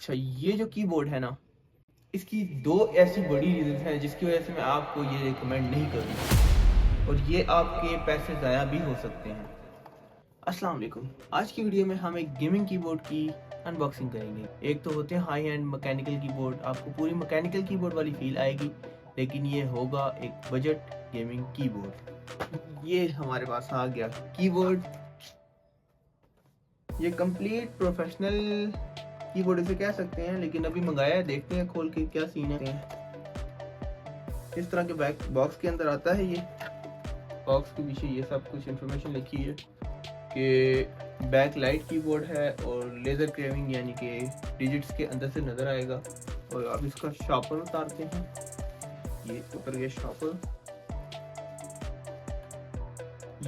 अच्छा, ये जो कीबोर्ड है ना, इसकी दो ऐसी बड़ी रीज़न्स हैं जिसकी वजह से मैं आपको ये रिकमेंड नहीं करूँगा और ये आपके पैसे ज़ाया भी हो सकते हैं। अस्सलाम वालेकुम। आज की वीडियो में हम एक गेमिंग कीबोर्ड की अनबॉक्सिंग करेंगे। एक तो होते हैं हाई एंड मैकेनिकल कीबोर्ड, आपको पूरी मैकेनिकल कीबोर्ड वाली फील आएगी, लेकिन ये होगा एक बजट गेमिंग कीबोर्ड। ये हमारे पास आ गया कीबोर्ड। ये कंप्लीट प्रोफेशनल कीबोर्ड इसे कह सकते हैं, लेकिन अभी मंगाया है, देखते हैं खोल के क्या सीन है। इस तरह के बैक बॉक्स के अंदर आता है। ये बॉक्स के पीछे ये सब कुछ इंफॉर्मेशन लिखी है कि बैक लाइट कीबोर्ड है और लेज़र क्रेविंग यानी कि डिजिट्स के अंदर से नज़र आएगा। और अब इसका शॉपर उतारते हैं। ये ऊपर गया शॉपर।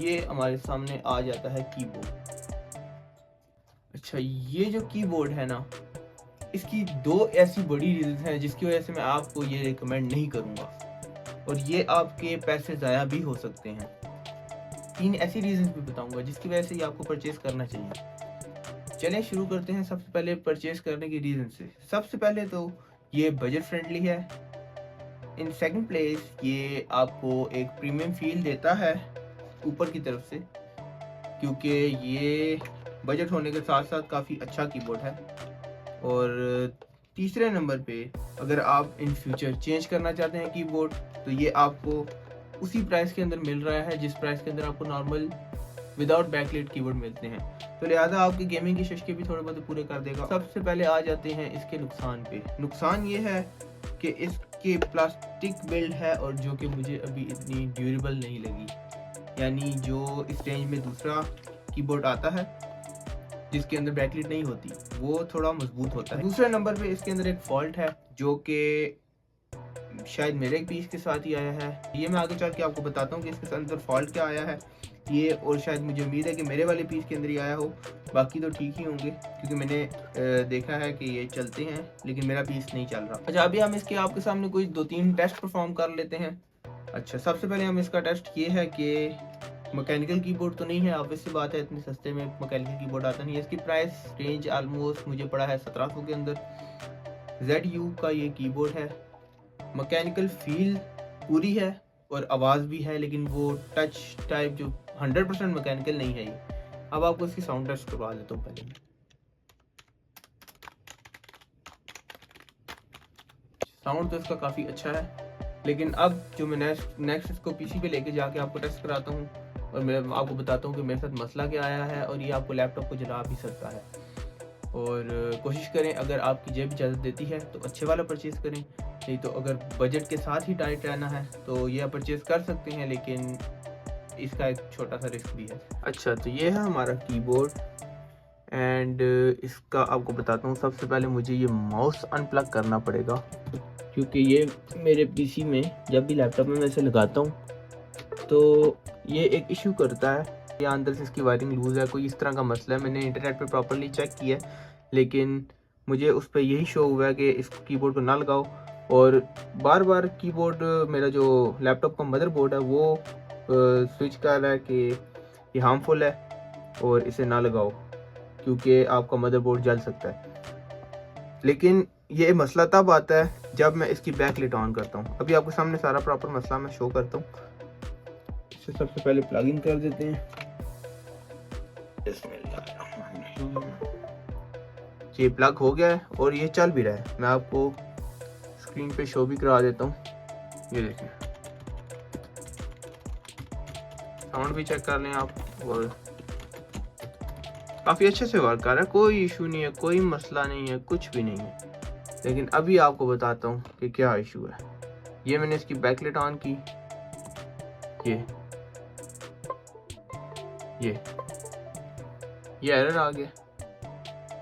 ये हमारे सामने आ जाता है कीबोर्ड। अच्छा, ये जो कीबोर्ड है ना, इसकी दो ऐसी बड़ी रीज़न्स हैं जिसकी वजह से मैं आपको ये रिकमेंड नहीं करूँगा और ये आपके पैसे ज़ाया भी हो सकते हैं। 3 ऐसी रीज़न्स भी बताऊँगा जिसकी वजह से ये आपको परचेज़ करना चाहिए। चलिए शुरू करते हैं सबसे पहले परचेज़ करने की रीज़न से। सबसे पहले तो ये बजट फ्रेंडली है। इन सेकंड प्लेस ये आपको एक प्रीमियम फील देता है ऊपर की तरफ से, क्योंकि ये बजट होने के साथ साथ काफ़ी अच्छा कीबोर्ड है। और तीसरे नंबर पे अगर आप इन फ्यूचर चेंज करना चाहते हैं कीबोर्ड, तो ये आपको उसी प्राइस के अंदर मिल रहा है जिस प्राइस के अंदर आपको नॉर्मल विदाउट बैकलाइट कीबोर्ड मिलते हैं, तो लिहाजा आपकी गेमिंग की शौक भी थोड़े बहुत पूरे कर देगा। सबसे पहले आ जाते हैं इसके नुकसान पे। नुकसान ये है कि इसके प्लास्टिक बिल्ड है और जो कि मुझे अभी इतनी ड्यूरेबल नहीं लगी। यानी जो इस रेंज में दूसरा कीबोर्ड आता है जिसके अंदर बैकलाइट नहीं होती, वो थोड़ा मजबूत होता है। दूसरे नंबर पे इसके अंदर एक फॉल्ट है जो कि शायद मेरे पीस के साथ ही आया है। ये मैं आगे चल के आपको बताता हूँ कि इसके अंदर फॉल्ट क्या आया है ये, और शायद मुझे उम्मीद है कि मेरे वाले पीस के अंदर ही आया हो। बाकी तो ठीक ही होंगे क्योंकि मैंने देखा है कि ये चलते हैं, लेकिन मेरा पीस नहीं चल रहा। अच्छा, अभी हम इसके आपके सामने कुछ 2-3 टेस्ट परफॉर्म कर लेते हैं। अच्छा, सबसे पहले हम इसका टेस्ट ये है कि मैकेनिकल कीबोर्ड तो नहीं है, ऑब्वियस सी बात है, इतने सस्ते में मैकेनिकल कीबोर्ड आता नहीं है। इसकी प्राइस रेंज ऑलमोस्ट मुझे पड़ा है 1700 के अंदर। ZU का ये कीबोर्ड है। मैकेनिकल फील पूरी है और आवाज़ भी है, लेकिन वो टच टाइप जो 100% मैकेनिकल नहीं है ये। अब आपको इसकी साउंड टेस्ट करवा देता हूँ पहले। साउंड तो इसका काफ़ी अच्छा है, लेकिन अब जो मैं नेक्स्ट इसको पीसी पे लेके जाके आपको टेस्ट कराता हूँ और मैं आपको बताता हूँ कि मेरे साथ मसला क्या आया है, और ये आपको लैपटॉप को जला भी सकता है। और कोशिश करें, अगर आपकी जेब इजाज़त देती है तो अच्छे वाला परचेज़ करें, नहीं तो अगर बजट के साथ ही टाइट रहना है तो ये परचेज़ कर सकते हैं, लेकिन इसका एक छोटा सा रिस्क भी है। अच्छा, तो ये है हमारा कीबोर्ड एंड इसका आपको बताता हूँ। सबसे पहले मुझे ये माउस अनप्लग करना पड़ेगा, क्योंकि ये मेरे पीसी में जब भी लैपटॉप में मैं इसे लगाता हूँ तो ये एक इशू करता है। या अंदर से इसकी वायरिंग लूज़ है, कोई इस तरह का मसला है। मैंने इंटरनेट पे प्रॉपर्ली चेक किया, लेकिन मुझे उस पर यही शो हुआ है कि इस कीबोर्ड को ना लगाओ। और बार बार कीबोर्ड, मेरा जो लैपटॉप का मदरबोर्ड है वो स्विच कर रहा है कि ये हार्मफुल है और इसे ना लगाओ क्योंकि आपका मदरबोर्ड जल सकता है। लेकिन ये मसला तब आता है जब मैं इसकी बैकलाइट ऑन करता हूँ। अभी आपके सामने सारा प्रॉपर मसला मैं शो करता हूँ। इसे सबसे पहले प्लग इन कर देते हैं। ये प्लग हो गया है और ये चल भी रहा है। मैं आपको स्क्रीन पे शो भी करा देता हूँ। ये देखें, साउंड भी चेक कर लें आप, और काफ़ी अच्छे से वर्क कर रहा है। कोई इशू नहीं है, कोई मसला नहीं है, कुछ भी नहीं है। लेकिन अभी आपको बताता हूँ कि क्या इशू है। ये मैंने इसकी बैकलाइट ऑन की, ये एरर आ गया,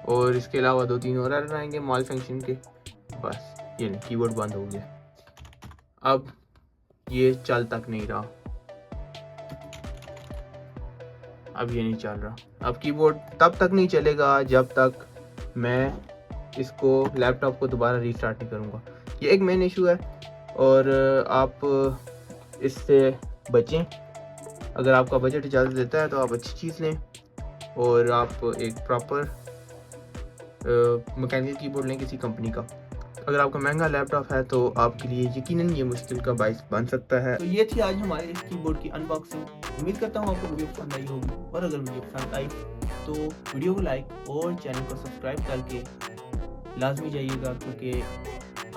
और इसके अलावा 2-3 और एरर आएंगे मॉल फंक्शन के। बस ये नहीं, कीबोर्ड बंद हो गया। अब ये चल तक नहीं रहा, अब ये नहीं चल रहा। अब कीबोर्ड तब तक नहीं चलेगा जब तक मैं इसको लैपटॉप को दोबारा रीस्टार्ट नहीं करूँगा। ये एक मेन इशू है और आप इससे बचें। अगर आपका बजट इजाज़त देता है तो आप अच्छी चीज़ लें और आप एक प्रॉपर मैकेनिकल कीबोर्ड लें किसी कंपनी का। अगर आपका महंगा लैपटॉप है तो आपके लिए यकीनन ये मुश्किल का बाइस बन सकता है। तो ये थी आज हमारे इस कीबोर्ड की अनबॉक्सिंग। उम्मीद करता हूँ आपको वीडियो पसंद आई होगी, और अगर वीडियो पसंद आई तो वीडियो को लाइक और चैनल को सब्सक्राइब करके लाजमी जाइएगा, क्योंकि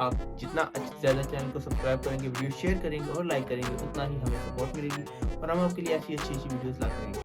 आप जितना ज़्यादा चैनल को सब्सक्राइब करेंगे, वीडियो शेयर करेंगे और लाइक करेंगे, उतना ही हमें सपोर्ट मिलेगी और हम आपके लिए ऐसी अच्छी वीडियोस लाते रहेंगे।